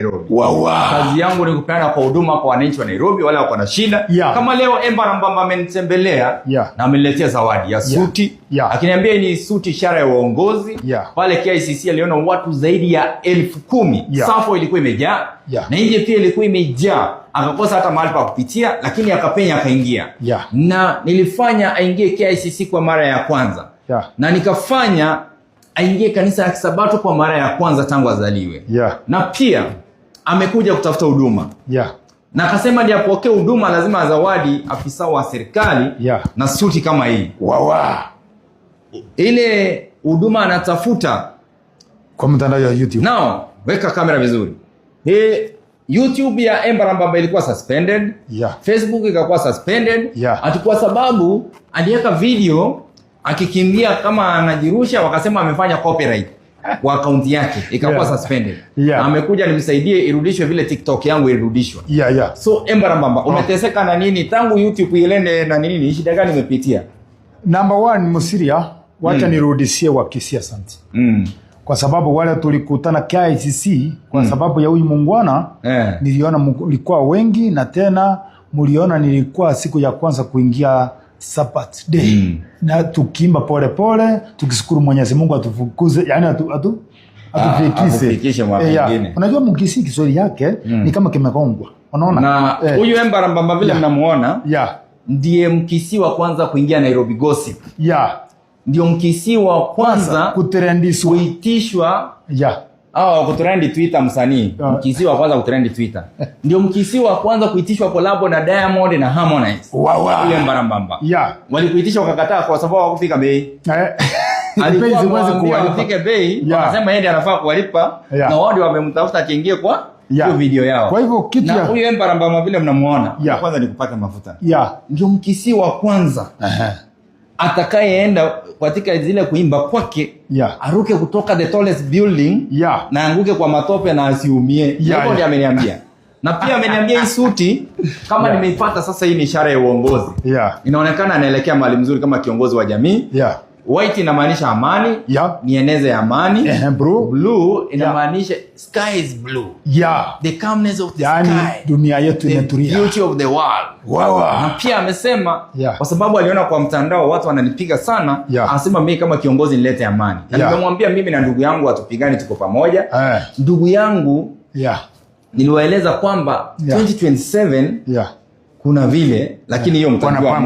Nairobi. Wow. Kazi yangu ni kupeana kwa huduma kwa wananchi wa Nairobi wale wako na shida. Kama leo Embarambamba amenitembelea na ameniletea zawadi ya suti. Akiniambia ni suti ishara ya uongozi. Pale KICC aliona watu zaidi ya 10,000. Safo ilikuwa imejaa. Na nje pia ilikuwa imejaa. Akakosa hata mahali pa kupitia lakini akapenya akaingia. Na nilifanya aingie KICC kwa mara ya kwanza. Na nikafanya aingie kanisa la Kisabato kwa mara ya kwanza tangu azaliwe. Na pia amekuja kutafuta huduma. Na akasema ndiye apokee huduma lazima azawadi afisa wa serikali na suti kama hii. Ile huduma anatafuta kwa mtandao ya YouTube. Now, weka kamera vizuri. YouTube ya Embarambamba ilikuwa suspended. Facebook ikakuwa suspended. Ati kwa sababu aliweka video akikimbia kama anajirusha wakasema amefanya copyright kwa account yake ikakuwa suspended. Amekuja nimsaidie irudishwe vile TikTok yangu irudishwe. So Embarambamba umeteseka na nini tangu YouTube ilende na nini shida gani umepitia? Number 1 Musiria wacha nirudishie Wakisii asante. Kwa sababu wale tulikutana KICC kwa sababu ya huyu mungwana niliona mlikuwa wengi na tena mliona nilikuwa siku ya kwanza kuingia Sabbath day. Na tukimba pole pole tukishukuru Mwenyezi Mungu atufukuze yani atufikishe mwingine. Unajua Mkisii Kiswahili yake ni kama kimekongwa. Unaona? Na huyu Embarambamba vile mnamuona ndiye Mkisii wa kwanza kuingia Nairobi Gossip. Ndio Mkisii wa kwanza kutrendishwa kuitishwa kutrendi Twitter msanii. Mkisii wa kwanza kutrendi Twitter. Ndio Mkisii wa kwanza kuitishwa collab na Diamond na Harmonize. Ile Embarambamba. Walikuitisha wakakataa kwa sababu hawakufika bei. Alikuwa kuwalipa bei, wakasema yeye anafaa kuwalipa na wao ndio wamemtafuta akiingie kwa hiyo video yao. Kwa hivyo kitu na huyo Embarambamba vile mnamuona, kwanza ni kupaka mafuta. Ndio Mkisii wa kwanza. Atakayeenda katika zile kuimba kwake aruke kutoka the tallest building na anguke kwa matope na asiumie. Hapo ndiye ameniambia. Na pia ameniambia hii suti kama nimeipata sasa hii ni ishara ya uongozi. Inaonekana anaelekea mahali mzuri kama kiongozi wa jamii. White inamaanisha amani, nieneze amani. Blue inamaanisha sky is blue. The calmness of the sky. Dunia yetu imetulia. The beauty of the world. Na pia amesema kwa sababu aliona kwa mtandao watu wananipiga sana, anasema mimi kama kiongozi nilete amani. Na nimemwambia mimi na ndugu yangu watupigane tuko pamoja. Ndugu yangu niliwaeleza kwamba 2027 kuna vile lakini hiyo mtajua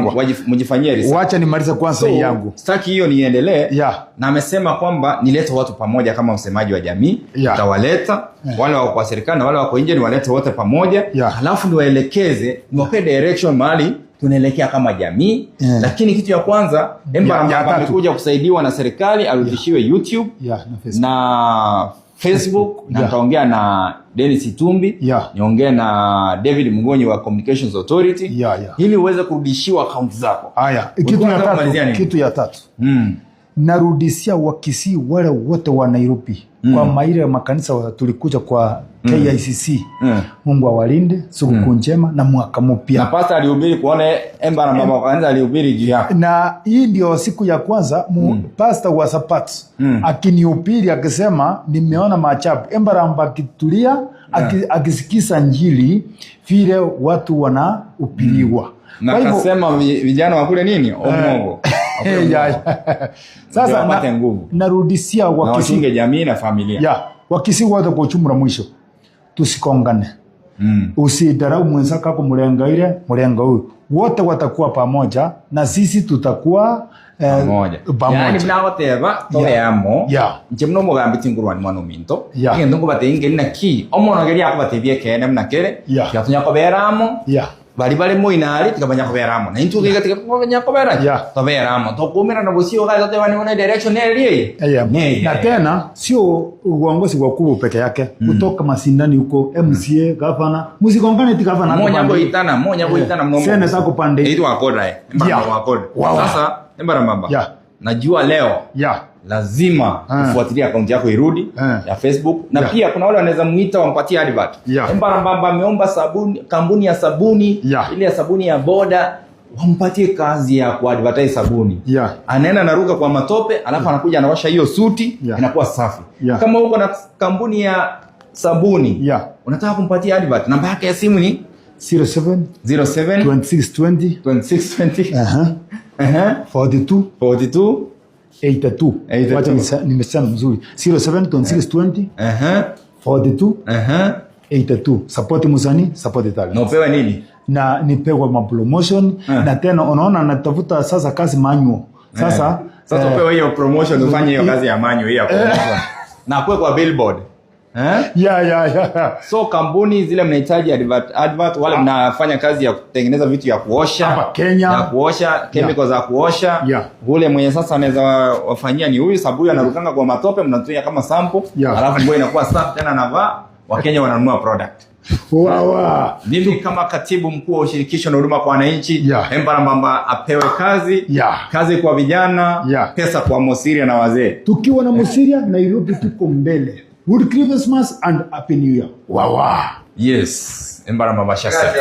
mjifanyie research. Wacha nimalize kwanza hii yangu. Sitaki hiyo niendelee. Na amesema kwamba nilete watu pamoja kama msemaji wa jamii. Tawaleta wale wako kwa serikali na wale wako nje niwalete wote pamoja. Halafu niwaelekeze, niwape direction mahali tunaelekea kama jamii. Lakini kitu ya kwanza Embarambamba amekuja kusaidiwa na serikali arudishiwe YouTube na Facebook na nitaongea na Dennis Itumbi, niongee na David Mngonyi wa Communications Authority ili uweze kurudishiwa account zako. Kitu ya tatu. Narudishia Wakisii wale wote wa Nairobi kwa maile ya makanisa tulikuja kwa KICC. Mungu awalinde, siku njema na mwaka mpya. Na pastor alihubiri kuona Embarambamba kwanza alihubiri juu yako. Na hii ndio siku ya kwanza pastor wa Sabato akinihubiri akisema nimeona maajabu. Embarambamba akitulia akisikiza Injili vile watu wanahubiriwa. Na akasema vijana wakule nini? Omogo. Sasa narudishia Wakisii jamii na familia. Wakisii wote kwa ujumla mwisho. Tusikongane. Usidarau mwenzako hapo mlenga ile, mlenga huyu. Wote watakuwa pamoja na sisi tutakuwa pamoja. Yani mnagoteba tobeamo. Nje mno mugambi tingurwani mwana minto. Ngendo ngo batenge na ki. Omono geri akubatebye kene mnakere. Yatunya koberamo. Bali moinari tikabanya koberamo. Na intu giga tikabanya kobera. Toberamo. Tokumira na busio gaza tebani mona direction eri. Na tena sio uongozi wa kubu peke yake. Kutoka masindani huko MCA, governor, musikongane tikavana. Monya goitana mnomo. Sene sako pande. Itu akoda akoda. Sasa Embarambamba. Najua leo lazima ufuatilie account yako irudi ya Facebook na pia kuna wale wanaweza muita wampatie advert. Embarambamba ameomba sabuni, kampuni ya sabuni ile ya sabuni ya Boda wampatie kazi ya kuadvertise sabuni. Anaenda naruka kwa matope alafu anakuja anawasha hiyo suti inakuwa safi. Kama uko na kampuni ya sabuni. Unataka kumpatia advert, namba yake ya simu ni 07 2620 42 82. Wacha nimesema mzuri. 07 2620 42 82. Support musani, support talent. Unapewa nini? Na nipewa promotion na tena unaona natafuta sasa kazi manual. Sasa upewe hiyo promotion ufanye hiyo kazi ya manual hiyo promotion. Na kwa billboard. So kampuni zile mnahitaji advert wale mnafanya kazi ya kutengeneza vitu ya kuosha hapa Kenya, ya kuosha chemicals za kuosha. Ule mwenye sasa anaweza wafanyia ni huyu, sababu anarukanga kwa matope, mnatumia kama sample, alafu nguo inakuwa safi tena anavaa, Wakenya wananunua product. Mimi kama katibu mkuu wa ushirikisho na huduma kwa wananchi, Embarambamba apewe kazi, kazi kwa vijana, pesa kwa Musiria na wazee. Tukiwa na Musiria, Nairobi tuko mbele. Good Christmas and Happy New Year. Yes, Embarambamba shasa.